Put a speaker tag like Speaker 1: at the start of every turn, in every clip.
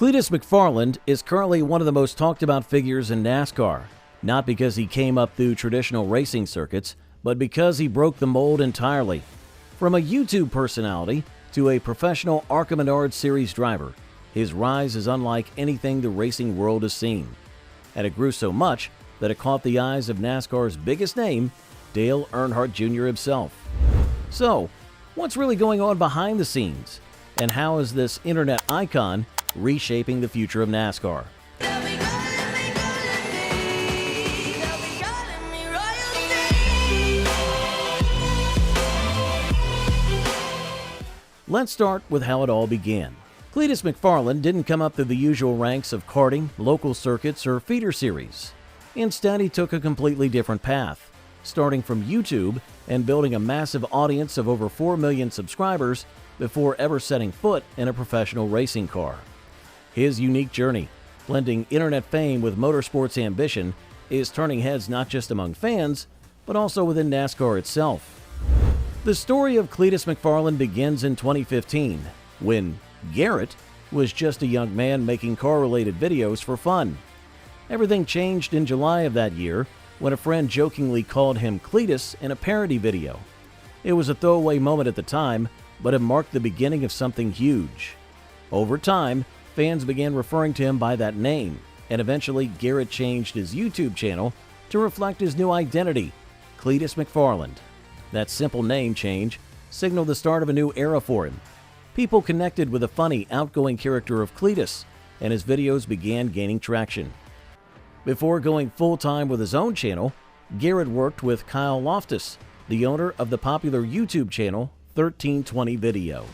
Speaker 1: Cletus McFarland is currently one of the most talked about figures in NASCAR, not because he came up through traditional racing circuits, but because he broke the mold entirely. From a YouTube personality to a professional ARCA Menards Series driver, his rise is unlike anything the racing world has seen. And it grew so much that it caught the eyes of NASCAR's biggest name, Dale Earnhardt Jr. himself. So, what's really going on behind the scenes? And how is this internet icon reshaping the future of NASCAR? Let's start with how it all began. Cletus McFarland didn't come up through the usual ranks of karting, local circuits, or feeder series. Instead, he took a completely different path, starting from YouTube and building a massive audience of over 4 million subscribers before ever setting foot in a professional racing car. His unique journey, blending internet fame with motorsports ambition, is turning heads not just among fans, but also within NASCAR itself. The story of Cletus McFarland begins in 2015, when Garrett was just a young man making car-related videos for fun. Everything changed in July of that year when a friend jokingly called him Cletus in a parody video. It was a throwaway moment at the time, but it marked the beginning of something huge. Over time, fans began referring to him by that name, and eventually Garrett changed his YouTube channel to reflect his new identity, Cletus McFarland. That simple name change signaled the start of a new era for him. People connected with the funny, outgoing character of Cletus, and his videos began gaining traction. Before going full-time with his own channel, Garrett worked with Kyle Loftus, the owner of the popular YouTube channel 1320 Video.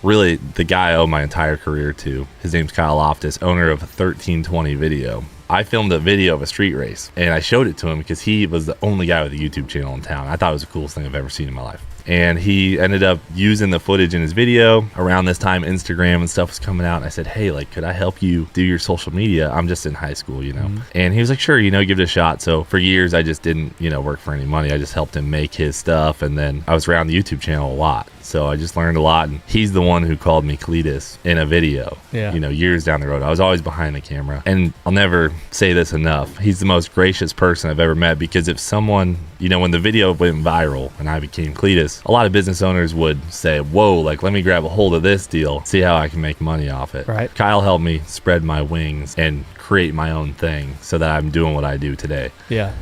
Speaker 2: Really, the guy I owe my entire career to. His name's Kyle Loftus, owner of 1320 Video. I filmed a video of a street race, and I showed it to him because he was the only guy with a YouTube channel in town. I thought it was the coolest thing I've ever seen in my life. And he ended up using the footage in his video. Around this time, Instagram and stuff was coming out. And I said, hey, like, could I help you do your social media? I'm just in high school, you know? And he was like, sure, give it a shot. So for years, I just didn't, work for any money. I just helped him make his stuff. And then I was around the YouTube channel a lot. So I just learned a lot. And he's the one who called me Cletus in a video, years down the road. I was always behind the camera. And I'll never say this enough. He's the most gracious person I've ever met, because if someone, when the video went viral and I became Cletus, a lot of business owners would say, whoa, like, let me grab a hold of this deal, see how I can make money off it.
Speaker 3: Right.
Speaker 2: Kyle helped me spread my wings and create my own thing so that I'm doing what I do today.
Speaker 3: Yeah.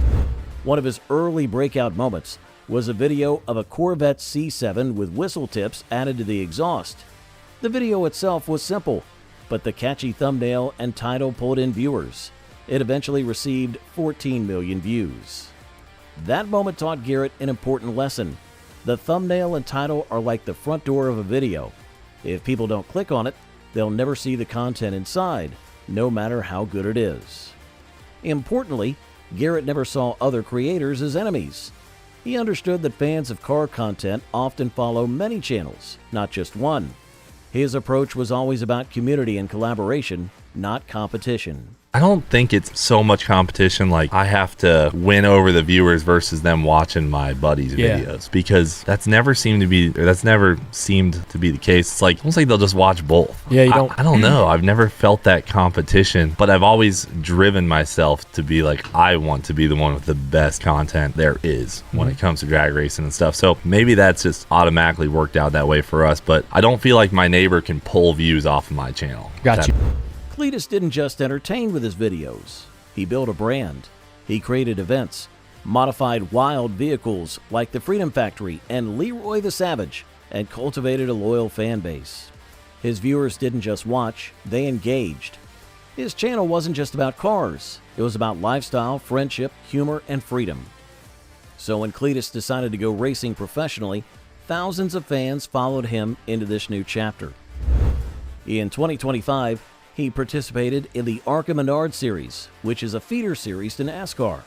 Speaker 1: One of his early breakout moments was a video of a Corvette C7 with whistle tips added to the exhaust. The video itself was simple, but the catchy thumbnail and title pulled in viewers. It eventually received 14 million views. That moment taught Garrett an important lesson. The thumbnail and title are like the front door of a video. If people don't click on it, they'll never see the content inside, no matter how good it is. Importantly, Garrett never saw other creators as enemies. He understood that fans of car content often follow many channels, not just one. His approach was always about community and collaboration, not competition.
Speaker 2: I don't think it's so much competition like I have to win over the viewers versus them watching my buddies' videos, because that's never seemed to be the case. It's like almost like they'll just watch both.
Speaker 3: Yeah,
Speaker 2: I don't know. I've never felt that competition, but I've always driven myself to be like, I want to be the one with the best content there is when it comes to drag racing and stuff. So maybe that's just automatically worked out that way for us, but I don't feel like my neighbor can pull views off of my channel.
Speaker 3: Got you.
Speaker 1: Cletus didn't just entertain with his videos. He built a brand. He created events, modified wild vehicles like the Freedom Factory and Leroy the Savage, and cultivated a loyal fan base. His viewers didn't just watch, they engaged. His channel wasn't just about cars. It was about lifestyle, friendship, humor, and freedom. So when Cletus decided to go racing professionally, thousands of fans followed him into this new chapter. In 2025, he participated in the ARCA Menards Series, which is a feeder series to NASCAR.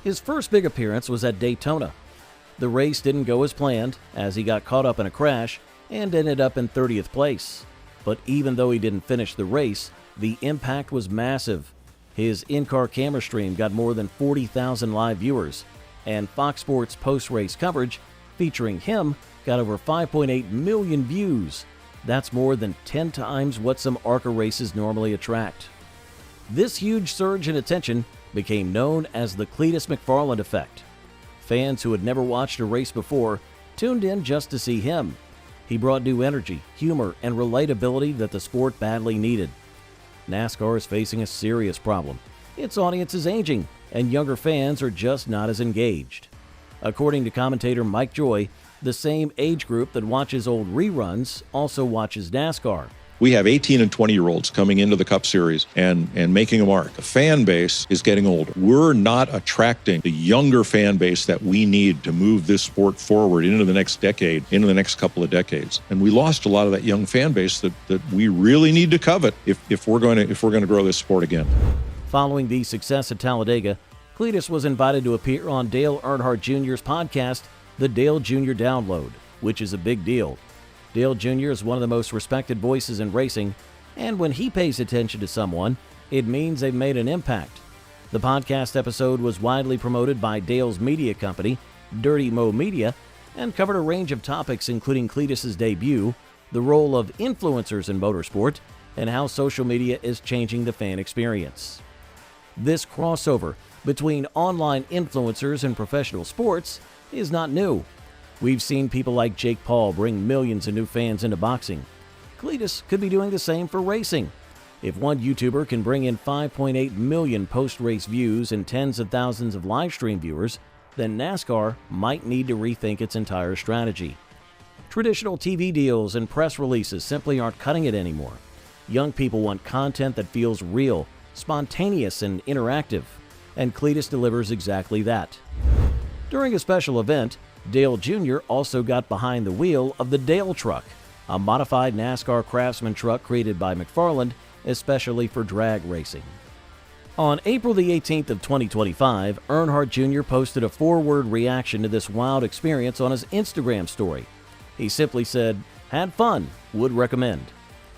Speaker 1: His first big appearance was at Daytona. The race didn't go as planned, as he got caught up in a crash and ended up in 30th place. But even though he didn't finish the race, the impact was massive. His in-car camera stream got more than 40,000 live viewers, and Fox Sports post-race coverage featuring him got over 5.8 million views. That's more than 10 times what some ARCA races normally attract. This huge surge in attention became known as the Cletus McFarland effect. Fans who had never watched a race before tuned in just to see him. He brought new energy, humor, and relatability that the sport badly needed. NASCAR is facing a serious problem. Its audience is aging, and younger fans are just not as engaged. According to commentator Mike Joy, the same age group that watches old reruns also watches NASCAR.
Speaker 3: We have 18 and 20-year-olds coming into the Cup Series and making a mark. The fan base is getting older. We're not attracting the younger fan base that we need to move this sport forward into the next decade, into the next couple of decades. And we lost a lot of that young fan base that we really need to covet if we're going to grow this sport again.
Speaker 1: Following the success at Talladega, Cletus was invited to appear on Dale Earnhardt Jr.'s podcast, The Dale Jr. Download, which is a big deal. Dale Jr. is one of the most respected voices in racing, and when he pays attention to someone, it means they've made an impact. The podcast episode was widely promoted by Dale's media company, Dirty Mo Media, and covered a range of topics including Cletus's debut, the role of influencers in motorsport, and how social media is changing the fan experience. This crossover between online influencers and professional sports is not new. We've seen people like Jake Paul bring millions of new fans into boxing. Cletus could be doing the same for racing. If one YouTuber can bring in 5.8 million post-race views and tens of thousands of live stream viewers, then NASCAR might need to rethink its entire strategy. Traditional TV deals and press releases simply aren't cutting it anymore. Young people want content that feels real, spontaneous, and interactive, and Cletus delivers exactly that. During a special event, Dale Jr. also got behind the wheel of the Dale truck, a modified NASCAR Craftsman truck created by McFarland especially for drag racing. On April the 18th of 2025, Earnhardt Jr. posted a 4-word reaction to this wild experience on his Instagram story. He simply said, "Had fun, would recommend."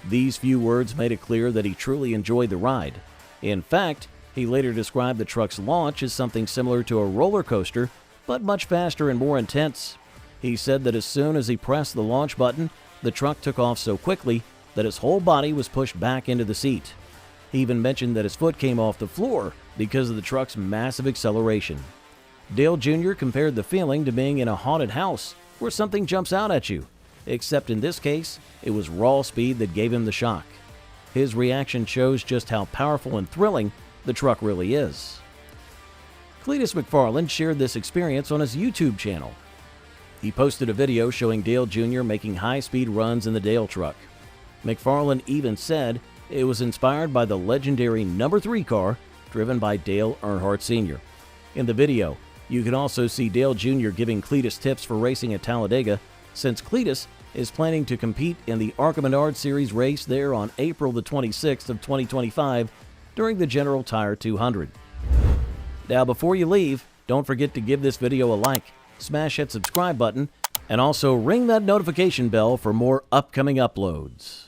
Speaker 1: These few words made it clear that he truly enjoyed the ride. In fact, he later described the truck's launch as something similar to a roller coaster, but much faster and more intense. He said that as soon as he pressed the launch button, the truck took off so quickly that his whole body was pushed back into the seat. He even mentioned that his foot came off the floor because of the truck's massive acceleration. Dale Jr. compared the feeling to being in a haunted house where something jumps out at you, except in this case, it was raw speed that gave him the shock. His reaction shows just how powerful and thrilling the truck really is. Cletus McFarland shared this experience on his YouTube channel. He posted a video showing Dale Jr. making high-speed runs in the Dale truck. McFarland even said it was inspired by the legendary number 3 car driven by Dale Earnhardt Sr. In the video, you can also see Dale Jr. giving Cletus tips for racing at Talladega, since Cletus is planning to compete in the ARCA Menards Series race there on April the 26th of 2025 during the General Tire 200. Now, before you leave, don't forget to give this video a like, smash that subscribe button, and also ring that notification bell for more upcoming uploads.